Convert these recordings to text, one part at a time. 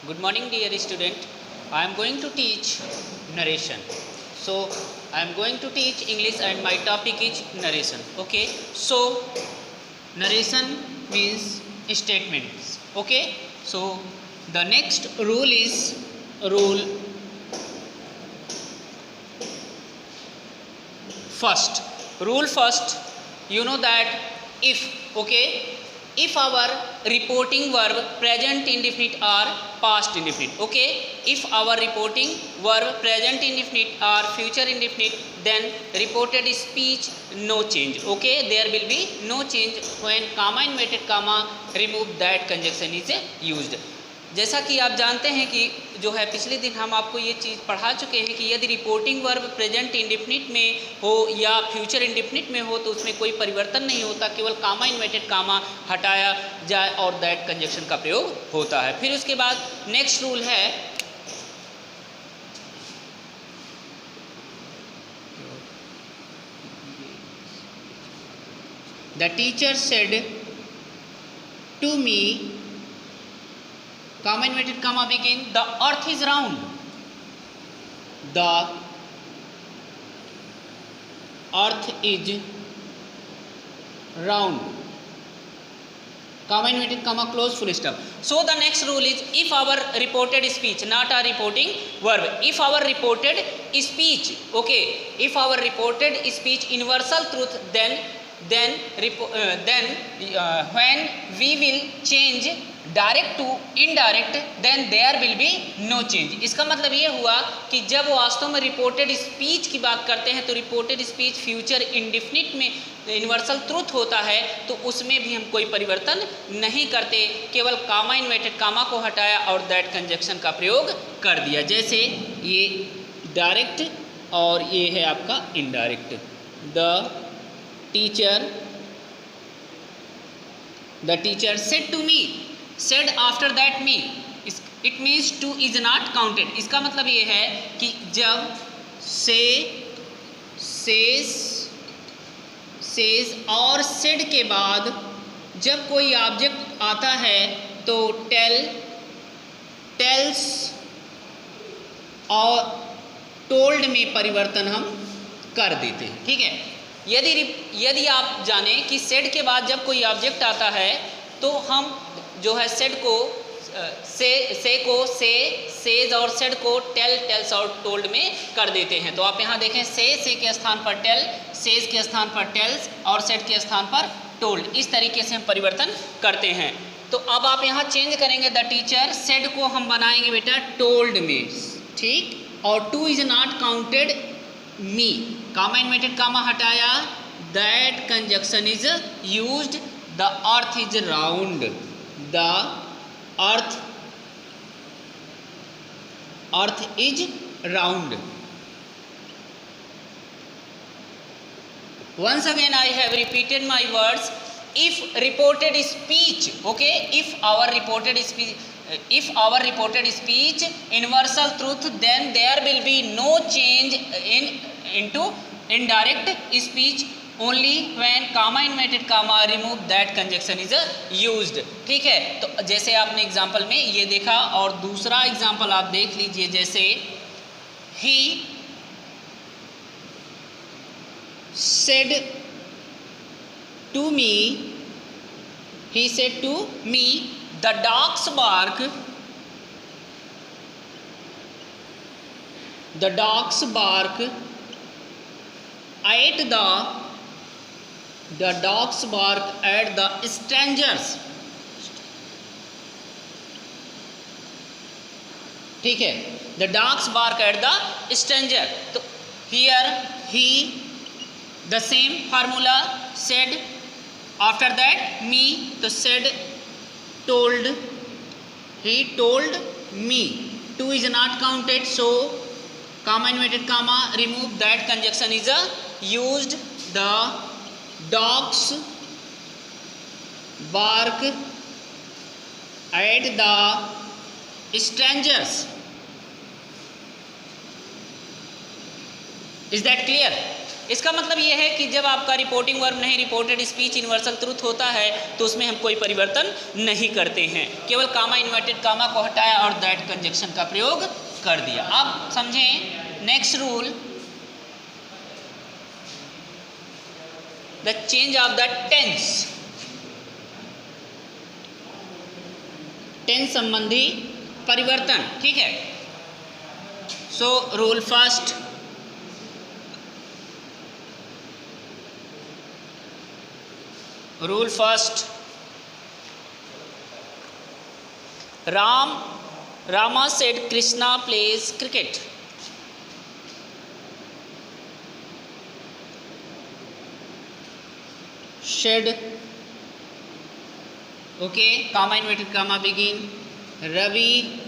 Good morning, dear student. I am going to teach narration. So, I am going to teach English and my topic is narration. Okay. So, narration means statements. Okay. So, the next rule is rule first. Rule first. You know that if our reporting verb present indefinite or past indefinite, okay, if our reporting verb present indefinite or future indefinite, then reported speech no change, okay, there will be no change when comma inverted comma remove that conjunction is used. जैसा कि आप जानते हैं कि जो है पिछले दिन हम आपको ये चीज़ पढ़ा चुके हैं कि यदि रिपोर्टिंग वर्ब प्रेजेंट इंडेफिनिट में हो या फ्यूचर इंडेफिनिट में हो तो उसमें कोई परिवर्तन नहीं होता, केवल कामा इन्वर्टेड कामा हटाया जाए और दैट कंजक्शन का प्रयोग होता है। फिर उसके बाद नेक्स्ट रूल है the teacher said to me comma inverted comma begin the earth is round, the earth is round, comma inverted comma close full stop. So the next rule is if our reported speech, not a reporting verb, if our reported speech, okay, if our reported speech universal truth, then when we will change direct to indirect then there will be no change. इसका मतलब ये हुआ कि जब वास्तव में reported speech की बात करते हैं तो रिपोर्टेड स्पीच फ्यूचर इंडेफिनिट में यूनिवर्सल ट्रूथ होता है तो उसमें भी हम कोई परिवर्तन नहीं करते, केवल कामा इन्वर्टेड कामा को हटाया और दैट कंजक्शन का प्रयोग कर दिया। जैसे ये डायरेक्ट और ये है आपका indirect. The teacher said to me, said after that me, it means to is not counted। इसका मतलब ये है कि जब says और said के बाद जब कोई ऑब्जेक्ट आता है तो tells और told में परिवर्तन हम कर देते हैं, ठीक है। यदि आप जाने कि said के बाद जब कोई ऑब्जेक्ट आता है तो हम जो है सेड को सेज और सेड को टेल्स और टोल्ड में कर देते हैं। तो आप यहाँ देखें से के स्थान पर टेल, सेज के स्थान पर टेल्स और सेड के स्थान पर टोल्ड, इस तरीके से हम परिवर्तन करते हैं। तो अब आप यहाँ चेंज करेंगे द टीचर सेड को हम बनाएंगे बेटा टोल्ड में, ठीक, और to is not counted me, comma inverted comma हटाया, that conjunction is used, the earth is round, the earth is round। Once again I have repeated my words, if reported speech, okay, if our reported speech universal truth, then there will be no change into indirect speech only when comma inverted comma remove that conjunction is used, ठीक है। तो जैसे आपने example में ये देखा और दूसरा एग्जाम्पल आप देख लीजिए, जैसे he said to me the dogs bark at the dogs bark at the strangers, ठीक है, the dogs bark at the stranger। तो here he, the same formula, said after that me, तो said told, he told me, two is not counted, so comma inverted comma remove that conjunction is used, the dogs bark at the strangers। Is that clear? इसका मतलब ये है कि जब आपका reporting verb नहीं reported speech universal truth होता है तो उसमें हम कोई परिवर्तन नहीं करते हैं, केवल कामा इन्वर्टेड कामा को हटाया और दैट कंजक्शन का प्रयोग कर दिया। अब समझें next rule, the change of the tense, tense संबंधी परिवर्तन। ठीक है, so rule first, rule first, Rama said Krishna plays cricket. Shed, okay, comma inverted comma begin, Ravi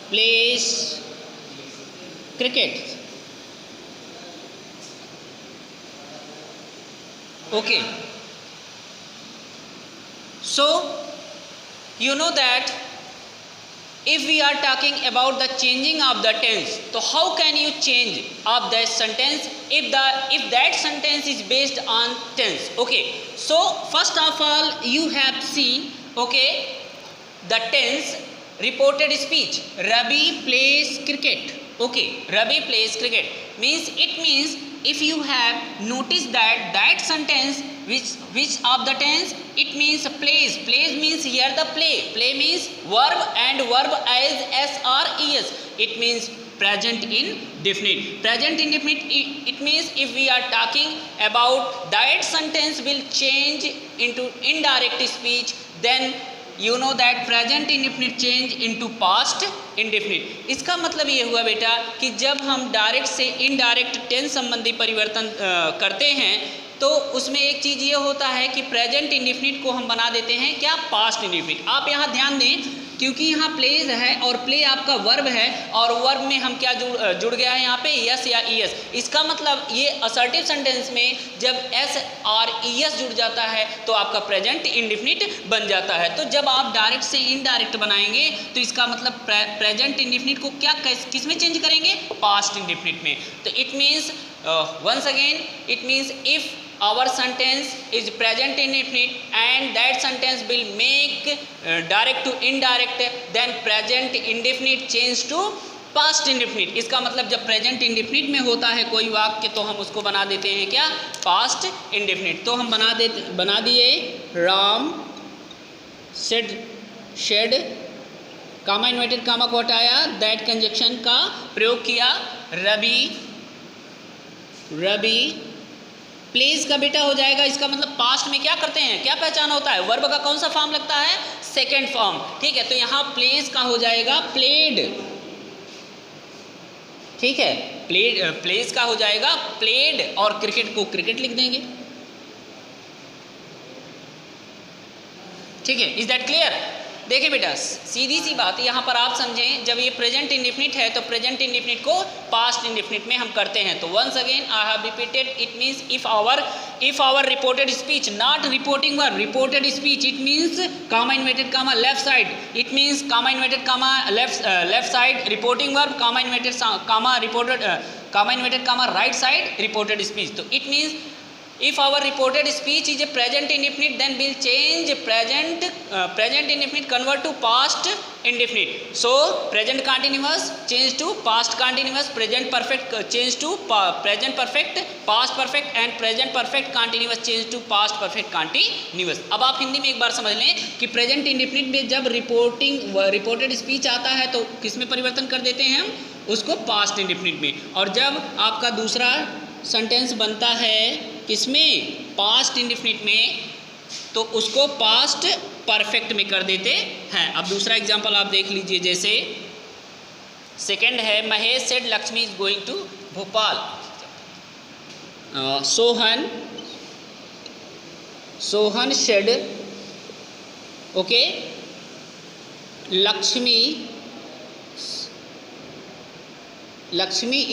plays cricket. Okay, so you know that if we are talking about the changing of the tense, so how can you change of that sentence if that sentence is based on tense? Okay, so first of all you have seen, okay, the tense reported speech, Ravi plays cricket. Okay, Ravi plays cricket means, it means if you have noticed that sentence which of the tense, it means plays means here the play means verb, and verb as s or es, it means present indefinite. Present indefinite, it means if we are talking about that sentence will change into indirect speech, then you know that present indefinite change into past indefinite। इसका मतलब ये हुआ बेटा कि जब हम direct से indirect tense संबंधी परिवर्तन करते हैं तो उसमें एक चीज़ ये होता है कि प्रेजेंट इंडेफिनिट को हम बना देते हैं क्या, पास्ट इंडेफिनिट। आप यहाँ ध्यान दें, क्योंकि यहाँ प्लेज है और प्ले आपका वर्ब है और वर्ब में हम क्या जुड़ गया है यहाँ पे यस या ईएस। इसका मतलब ये असर्टिव सेंटेंस में जब एस और ईएस जुड़ जाता है तो आपका प्रेजेंट इंडेफिनिट बन जाता है। तो जब आप डायरेक्ट से इनडायरेक्ट बनाएंगे तो इसका मतलब प्रेजेंट इंडेफिनिट को क्या किस में चेंज करेंगे, पास्ट इंडेफिनिट में। तो it means once again it means if our sentence is present indefinite and that sentence will make direct to indirect, then present indefinite change to past indefinite। इसका मतलब जब present indefinite में होता है कोई वाक्य तो हम उसको बना देते हैं क्या, past indefinite। तो हम बना दिए राम shed कामा इन्वर्टेड कामा को हटाया, दैट कंजक्शन का प्रयोग किया, रवि प्लेस का बेटा हो जाएगा। इसका मतलब पास्ट में क्या करते हैं, क्या पहचान होता है, वर्ब का कौन सा फॉर्म लगता है, सेकेंड फॉर्म। ठीक है, तो यहाँ प्लेस का हो जाएगा प्लेड। ठीक है, प्लेस का हो जाएगा प्लेड और क्रिकेट को क्रिकेट लिख देंगे। ठीक है, इज दैट क्लियर। देखिए बेटा सीधी सी बात, यहाँ पर आप समझें, जब ये प्रेजेंट इंडेफिनिट है तो प्रेजेंट इंडेफिनिट को पास्ट इंडेफिनिट में हम करते हैं। तो once again I have repeated, it means if our reported speech, not reporting verb, reported speech, it means comma inverted comma left side, it means comma inverted comma left side reporting verb, comma inverted comma right side reported speech. तो it means if our reported speech is a present indefinite, then we'll change present indefinite convert to past indefinite. So present continuous change to past continuous, present perfect change to present perfect, past perfect and present perfect continuous change to past perfect continuous। अब आप हिंदी में एक बार समझ लें कि present indefinite में जब reported speech आता है तो किस में परिवर्तन कर देते हैं हम, उसको पास्ट इंडेफिनिट में। और जब आपका दूसरा सेंटेंस बनता है किसमें, पास्ट इंडेफिनिट में, तो उसको पास्ट परफेक्ट में कर देते हैं। अब दूसरा एग्जांपल आप देख लीजिए, जैसे सेकंड है Mahesh said Lakshmi is going to Bhopal. Sohan said okay Lakshmi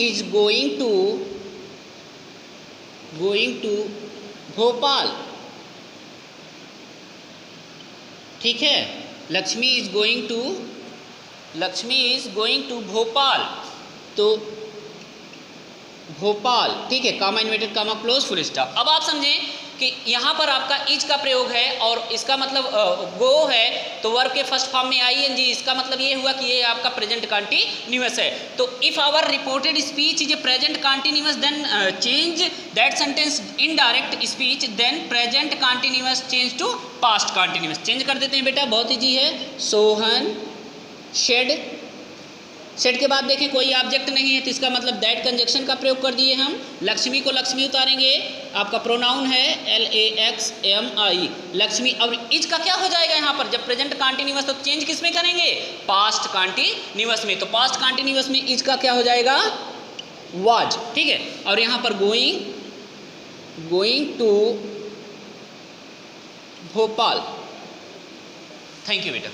is going to Bhopal. ठीक है, Lakshmi is going to Bhopal. तो भोपाल, ठीक है, comma inverted comma close full stop. अब आप समझें कि यहाँ पर आपका इज का प्रयोग है और इसका मतलब गो है, तो वर्ब के फर्स्ट फॉर्म में आईएनजी, इसका मतलब ये हुआ कि ये आपका प्रेजेंट कंटिन्यूअस है। तो if our reported speech is a present continuous then change that sentence indirect speech, then present continuous change to past continuous. Change कर देते हैं बेटा, बहुत ईजी है। सोहन शेड, शेड के बाद देखें कोई ऑब्जेक्ट नहीं है तो इसका मतलब दैट कंजक्शन का प्रयोग कर दिए हम। लक्ष्मी को लक्ष्मी उतारेंगे, आपका प्रोनाउन है LAXMI लक्ष्मी। और इज का क्या हो जाएगा यहाँ पर, जब प्रेजेंट कंटिन्यूअस तो चेंज किस में करेंगे, पास्ट कंटिन्यूअस में। तो पास्ट कंटिन्यूअस में इज का क्या हो जाएगा, वाज, ठीक है। और यहाँ पर going to Bhopal. Thank you बेटा।